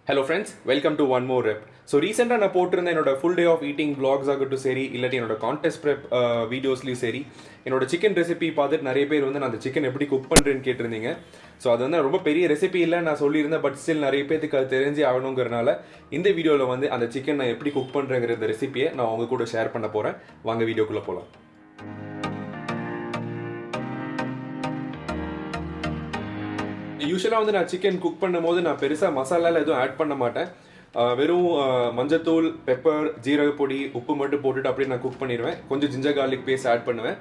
Hello friends, welcome to one more rep. So recently நான் போட்டிருந்த என்னோட full day of eating vlogs ஆகட்டும் சரி இல்லாட்டி என்னோட contest prep வீடியோஸ்லையும் சரி என்னோட சிக்கன் ரெசிபி பார்த்துட்டு நிறைய பேர் வந்து நான் அந்த சிக்கன் எப்படி குக் பண்ணுறேன்னு கேட்டிருந்தீங்க. ஸோ அது வந்து ரொம்ப பெரிய ரெசிபி இல்லை நான் சொல்லியிருந்தேன், பட் ஸ்டில் நிறைய பேருக்கு அது தெரிஞ்சு ஆகணுங்கிறனால இந்த வீடியோவில் வந்து அந்த சிக்கன் நான் எப்படி குக் பண்ணுறேங்கிற இந்த ரெசிபியை நான் உங்க கூட ஷேர் பண்ண போகிறேன். வாங்க வீடியோக்குள்ளே போகலாம். யூஸ்வலாக வந்து நான் சிக்கன் குக் பண்ணும்போது நான் பெருசாக மசாலாவில் எதுவும் ஆட் பண்ண மாட்டேன். வெறும் மஞ்சத்தூள், பெப்பர், ஜீரக பொடி, உப்பு மட்டும் போட்டுட்டு அப்படியே நான் குக் பண்ணிடுவேன். கொஞ்சம் ஜிஞ்சர் கார்லிக் பேஸ்ட் ஆட் பண்ணுவேன்.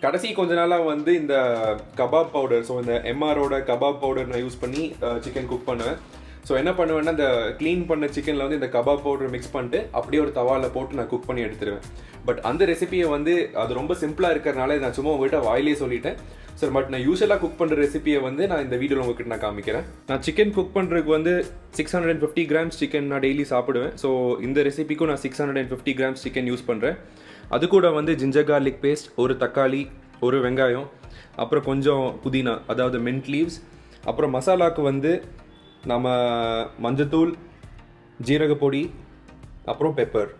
கடைசி கொஞ்ச நாளாக வந்து இந்த கபாப் பவுடர், ஸோ இந்த எம்ஆரோட கபாப் பவுடர் நான் யூஸ் பண்ணி சிக்கன் குக் பண்ணுவேன். ஸோ என்ன பண்ணுவேன்னா இந்த க்ளீன் பண்ண சிக்கனில் வந்து இந்த கபாப் பவுடர் மிக்ஸ் பண்ணிட்டு அப்படியே ஒரு தவாவில் போட்டு நான் குக் பண்ணி எடுத்துருவேன். பட் அந்த ரெசிபியை வந்து அது ரொம்ப சிம்பிளாக இருக்கிறனால நான் சும்மா உங்கள்கிட்ட வாயிலே சொல்லிட்டேன். சார் பட் நான் யூஸ்வலாக குக் பண்ணுற ரெசிபியை வந்து நான் இந்த வீடியோவில் உங்ககிட்ட நான் காமிக்கிறேன். நான் சிக்கன் குக் பண்ணுறதுக்கு வந்து 650 கிராம்ஸ் சிக்கன் நான் டெய்லி சாப்பிடுவேன். ஸோ இந்த ரெசிபிக்கும் நான் 650 கிராம்ஸ் சிக்கன் யூஸ் பண்ணுறேன். அது கூட வந்து ஜிஞ்சர் கார்லிக் பேஸ்ட், ஒரு தக்காளி, ஒரு வெங்காயம், அப்புறம் கொஞ்சம் புதினா அதாவது மின்ட் லீவ்ஸ், அப்புறம் மசாலாவுக்கு வந்து நம்ம மஞ்சத்தூள், ஜீரக பொடி, அப்புறம் பெப்பர்.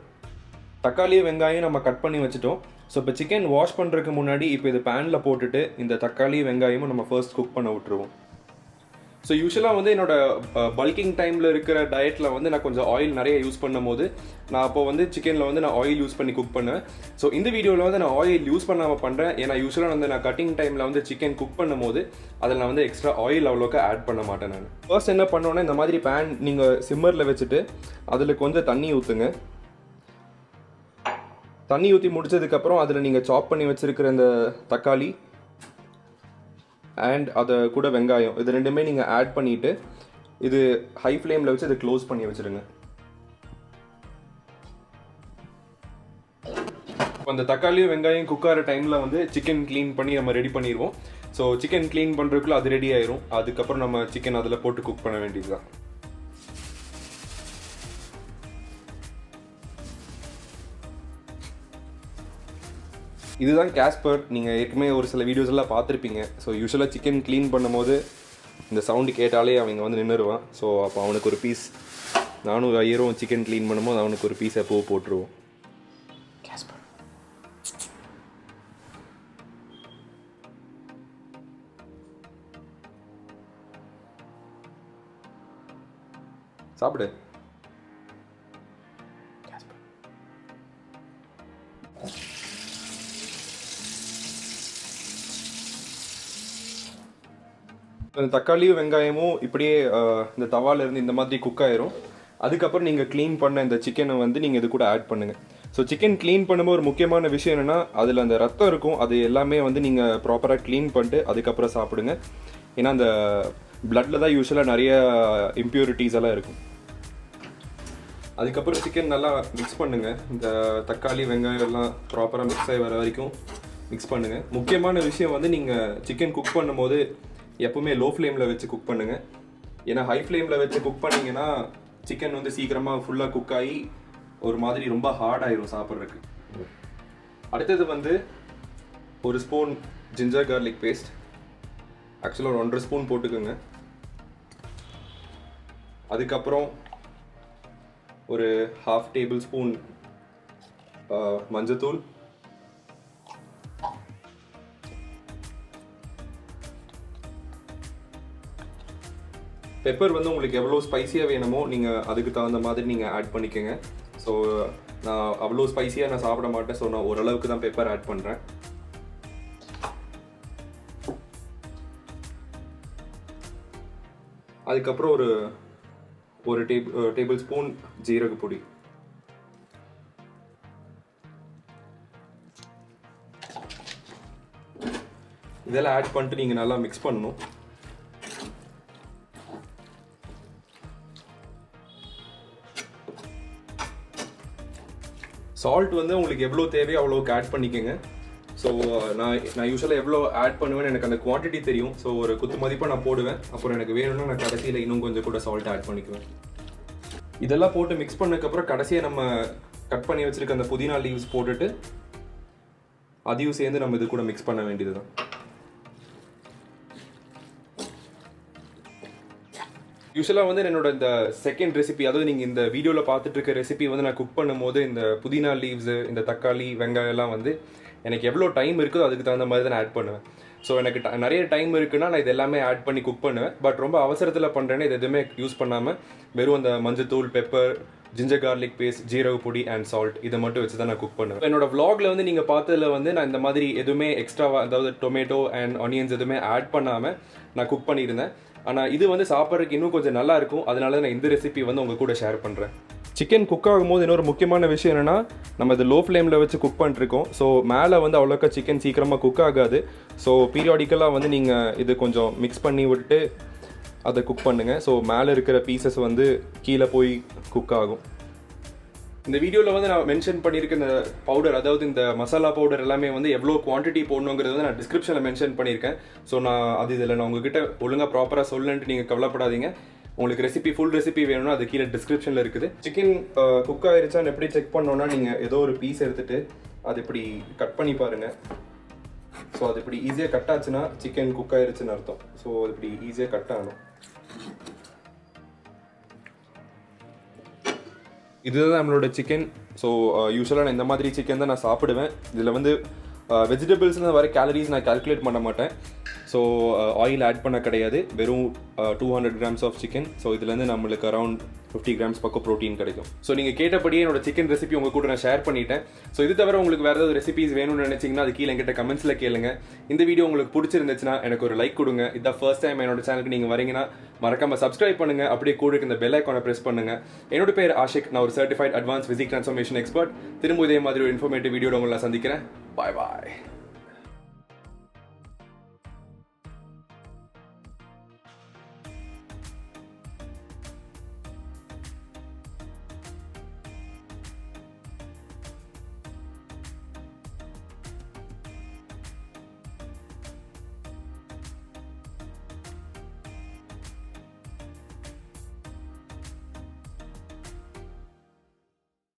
தக்காளி வெங்காயம் நம்ம கட் பண்ணி வச்சுட்டோம். ஸோ இப்போ சிக்கன் வாஷ் பண்ணுறதுக்கு முன்னாடி இப்போ இது பேனில் போட்டுட்டு இந்த தக்காளி வெங்காயமும் நம்ம ஃபர்ஸ்ட் குக் பண்ண விட்டுருவோம். ஸோ யூஸ்வலாக வந்து என்னோட பல்கிங் டைமில் இருக்கிற டயட்டில் வந்து நான் கொஞ்சம் ஆயில் நிறைய யூஸ் பண்ணும் போது நான் அப்போ வந்து சிக்கனில் வந்து நான் ஆயில் யூஸ் பண்ணி குக் பண்ணுவேன். ஸோ இந்த வீடியோவில் வந்து நான் ஆயில் யூஸ் பண்ணாமல் பண்ணுறேன். ஏன்னா யூஸ்வலாக வந்து நான் கட்டிங் டைமில் வந்து சிக்கன் குக் பண்ணும் போது அதில் நான் வந்து எக்ஸ்ட்ரா ஆயில் அவ்வளோக்கா ஆட் பண்ண மாட்டேன். நான் ஃபர்ஸ்ட் என்ன பண்ணுவேன்னா இந்த மாதிரி பேன் நீங்கள் சிம்மரில் வச்சுட்டு அதில் கொஞ்சம் தண்ணி ஊற்றுங்க. தண்ணி ஊற்றி முடிச்சதுக்கப்புறம் அதில் நீங்கள் சாப் பண்ணி வச்சுருக்கிற இந்த தக்காளி அண்ட் அதை கூட வெங்காயம் இது ரெண்டுமே நீங்கள் ஆட் பண்ணிவிட்டு இது ஹை ஃப்ளேமில் வச்சு இதை க்ளோஸ் பண்ணி வச்சுருங்க. அந்த தக்காளியும் வெங்காயம் குக் ஆகிற டைமில் வந்து சிக்கன் க்ளீன் பண்ணி நம்ம ரெடி பண்ணிடுவோம். ஸோ சிக்கன் க்ளீன் பண்ணுறதுக்குள்ள அது ரெடி ஆயிரும். அதுக்கப்புறம் நம்ம சிக்கன் அதில் போட்டு குக் பண்ண வேண்டியது தான். இதுதான் கேஸ்பர். நீங்கள் ஏற்கனவே ஒரு சில வீடியோஸ் எல்லாம் பார்த்துருப்பீங்க. ஸோ யூஸ்வலாக சிக்கன் க்ளீன் பண்ணும்போது இந்த சவுண்டு கேட்டாலே அவங்க வந்து நின்றுடுவான். ஸோ அப்போ அவனுக்கு ஒரு பீஸ், நானும் ஐயரும் சிக்கன் க்ளீன் பண்ணும்போது அவனுக்கு ஒரு பீஸ் எப்போ போட்டுருவோம். கேஸ்பர் சாப்பிடு. தக்காளியும் வெங்காயமும் இப்படியே இந்த தவாவில் இருந்து இந்த மாதிரி குக் ஆயிரும். அதுக்கப்புறம் நீங்கள் க்ளீன் பண்ண இந்த சிக்கனை வந்து நீங்கள் இது கூட ஆட் பண்ணுங்கள். ஸோ சிக்கன் க்ளீன் பண்ணும்போது ஒரு முக்கியமான விஷயம் என்னென்னா அதில் அந்த ரத்தம் இருக்கும், அது எல்லாமே வந்து நீங்கள் ப்ராப்பராக க்ளீன் பண்ணிட்டு அதுக்கப்புறம் சாப்பிடுங்க. ஏன்னா அந்த பிளட்டில் தான் யூஸ்வலாக நிறைய இம்ப்யூரிட்டிஸ் எல்லாம் இருக்கும். அதுக்கப்புறம் சிக்கன் நல்லா மிக்ஸ் பண்ணுங்கள். இந்த தக்காளி வெங்காயம் எல்லாம் ப்ராப்பராக மிக்ஸ் ஆகி வர வரைக்கும் மிக்ஸ் பண்ணுங்கள். முக்கியமான விஷயம் வந்து நீங்கள் சிக்கன் குக் பண்ணும்போது எப்பவுமே லோ ஃப்ளேமில் வச்சு குக் பண்ணுங்கள். ஏன்னா ஹை ஃப்ளேமில் வச்சு குக் பண்ணிங்கன்னா சிக்கன் வந்து சீக்கிரமாக ஃபுல்லாக குக் ஆகி ஒரு மாதிரி ரொம்ப ஹார்ட் ஆயிரும் சாப்பிட்றதுக்கு. அடுத்தது வந்து ஒரு ஸ்பூன் ஜிஞ்சர் கார்லிக் பேஸ்ட், ஆக்சுவலாக ஒரு 1.5 ஸ்பூன் போட்டுக்கோங்க. அதுக்கப்புறம் ஒரு 1/2 டேபிள் ஸ்பூன் மஞ்சத்தூள், பெப்பர் வந்து உங்களுக்கு எவ்வளோ ஸ்பைஸியாக வேணுமோ நீங்கள் அதுக்கு தகுந்த மாதிரி நீங்கள் ஆட் பண்ணிக்கோங்க. ஸோ நான் அவ்வளோ ஸ்பைஸியாக நான் சாப்பிட மாட்டேன். ஸோ நான் ஓரளவுக்கு தான் பெப்பர் ஆட் பண்ணுறேன். அதுக்கப்புறம் ஒரு டேபிள் ஸ்பூன் ஜீரக பொடி. இதெல்லாம் ஆட் பண்ணிட்டு நீங்கள் நல்லா மிக்ஸ் பண்ணணும். சால்ட் வந்து உங்களுக்கு எவ்வளோ தேவையோ அவ்வளோக்கு ஆட் பண்ணிக்கோங்க. ஸோ நான் யூஸ்வலாக எவ்வளோ ஆட் பண்ணுவேன்னு எனக்கு அந்த குவான்டிட்டி தெரியும். ஸோ ஒரு குத்து மதிப்பாக நான் போடுவேன். அப்புறம் எனக்கு வேணும்னா நான் கடைசியில் இன்னும் கொஞ்சம் கூட சால்ட் ஆட் பண்ணிக்குவேன். இதெல்லாம் போட்டு மிக்ஸ் பண்ணதுக்கப்புறம் கடைசியாக நம்ம கட் பண்ணி வச்சுருக்க அந்த புதினா லீவ்ஸ் போட்டுட்டு அதையும் சேர்ந்து நம்ம இது கூட மிக்ஸ் பண்ண வேண்டியது தான். யூஸ்வலாக வந்து என்னோட இந்த செகண்ட் ரெசிபி, அதாவது நீங்கள் இந்த வீடியோவில் பார்த்துட்டு இருக்க ரெசிபி வந்து நான் குக் பண்ணும்போது இந்த புதினா லீவ்ஸு, இந்த தக்காளி வெங்காயம்லாம் வந்து எனக்கு எவ்வளோ டைம் இருக்குதோ அதுக்கு தகுந்த மாதிரி தான் நான் ஆட் பண்ணுவேன். ஸோ எனக்கு நிறைய டைம் இருக்குன்னா நான் இது எல்லாமே ஆட் பண்ணி குக் பண்ணுவேன். பட் ரொம்ப அவசரத்தில் பண்ணுறேன்னு இது எதுவுமே யூஸ் பண்ணாமல் வெறும் அந்த மஞ்சத்தூள், பெப்பர், ஜிஞ்சர் கார்லிக் பேஸ்ட், ஜீரக பொடி அண்ட் சால்ட் இதை மட்டும் வச்சு தான் நான் குக் பண்ணுவேன். என்னோட vlogல வந்து நீங்கள் பார்த்ததுல வந்து நான் இந்த மாதிரி எதுவுமே எக்ஸ்ட்ராவாக, அதாவது டொமேட்டோ அண்ட் ஆனியன்ஸ் எதுவுமே ஆட் பண்ணாமல் நான் குக் பண்ணியிருந்தேன். ஆனால் இது வந்து சாப்பிட்றதுக்கு இன்னும் கொஞ்சம் நல்லா இருக்கும். அதனால நான் இந்த ரெசிபி வந்து உங்கள் கூட ஷேர் பண்ணுறேன். சிக்கன் குக் ஆகும்போது இன்னொரு முக்கியமான விஷயம் என்னென்னா, நம்ம இது லோ ஃப்ளேமில் வச்சு குக் பண்ணிருக்கோம். ஸோ மேலே வந்து அவ்வளோக்கா சிக்கன் சீக்கிரமாக குக் ஆகாது. ஸோ பீரியாடிக்கலாக வந்து நீங்கள் இது கொஞ்சம் மிக்ஸ் பண்ணி விட்டு அதை குக் பண்ணுங்கள். ஸோ மேலே இருக்கிற பீசஸ் வந்து கீழே போய் குக் ஆகும். இந்த வீடியோவில் வந்து நான் மென்ஷன் பண்ணியிருக்க இந்த பவுடர், அதாவது இந்த மசாலா பவுடர் எல்லாமே வந்து எவ்வளோ குவான்டிட்டி போடணுங்கிறது வந்து நான் டிஸ்கிரிப்ஷனில் மென்ஷன் பண்ணியிருக்கேன். ஸோ நான் இதில் நான் உங்ககிட்ட ஒழுங்காக ப்ராப்பராக சொல்லணுன்ட்டு நீங்கள் கவலைப்படாதீங்க. உங்களுக்கு ரெசிபி, ஃபுல் ரெசிபி வேணும்னா அது கீழே டிஸ்கிரிப்ஷனில் இருக்குது. சிக்கன் குக் ஆகிருச்சான்னு எப்படி செக் பண்ணோன்னா, நீங்கள் ஏதோ ஒரு பீஸ் எடுத்துகிட்டு அது இப்படி கட் பண்ணி பாருங்கள். ஸோ அது இப்படி ஈஸியாக கட் ஆச்சுன்னா சிக்கன் குக் ஆகிருச்சுன்னு அர்த்தம். ஸோ அது இப்படி ஈஸியாக கட் ஆகணும். இதுதான் நம்மளோட சிக்கன். ஸோ யூஸ்வலாக நான் இந்த மாதிரி சிக்கன் தான் நான் சாப்பிடுவேன். இதில் வந்து வெஜிடபிள்ஸ்லாம் வர கேலரிஸ் நான் கால்குலேட் பண்ண மாட்டேன். ஸோ ஆயில் ஆட் பண்ண கிடையாது. வெறும் 200 grams ஆஃப் சிக்கன். ஸோ இதுலேருந்து நம்மளுக்கு அரௌண்ட் 50 grams பக்கம் ப்ரோட்டீன் கிடைக்கும். ஸோ நீங்கள் கேட்டபடியே என்னோட சிக்கன் ரெசிபி உங்கள் கூட நான் ஷேர் பண்ணிட்டேன். ஸோ இது தவிர உங்களுக்கு வேறு ஏதாவது ரெசிபிஸ் வேணும்னு நினச்சிங்கன்னா அது கீழே என்கிட்ட கமெண்ட்ஸில் கேளுங்க. இந்த வீடியோ உங்களுக்கு பிடிச்சிருந்துச்சுன்னா எனக்கு ஒரு லைக் கொடுங்க. இதான் ஃபர்ஸ்ட் டைம் என்னோட சேனலுக்கு நீங்கள் வரீங்கன்னா மறக்காம சப்ஸ்கிரைப் பண்ணுங்கள். அப்படியே கூட இந்த பெல் ஐக்கானை ப்ரெஸ் பண்ணுங்கள். என்னோட பேர் ஆஷிக். நான் ஒரு certified advance physique transformation expert. திரும்ப இதே மாதிரி ஒரு இன்ஃபர்மேட்டிவ் வீடியோட உங்களை சந்திக்கிறேன். பாய் பாய்.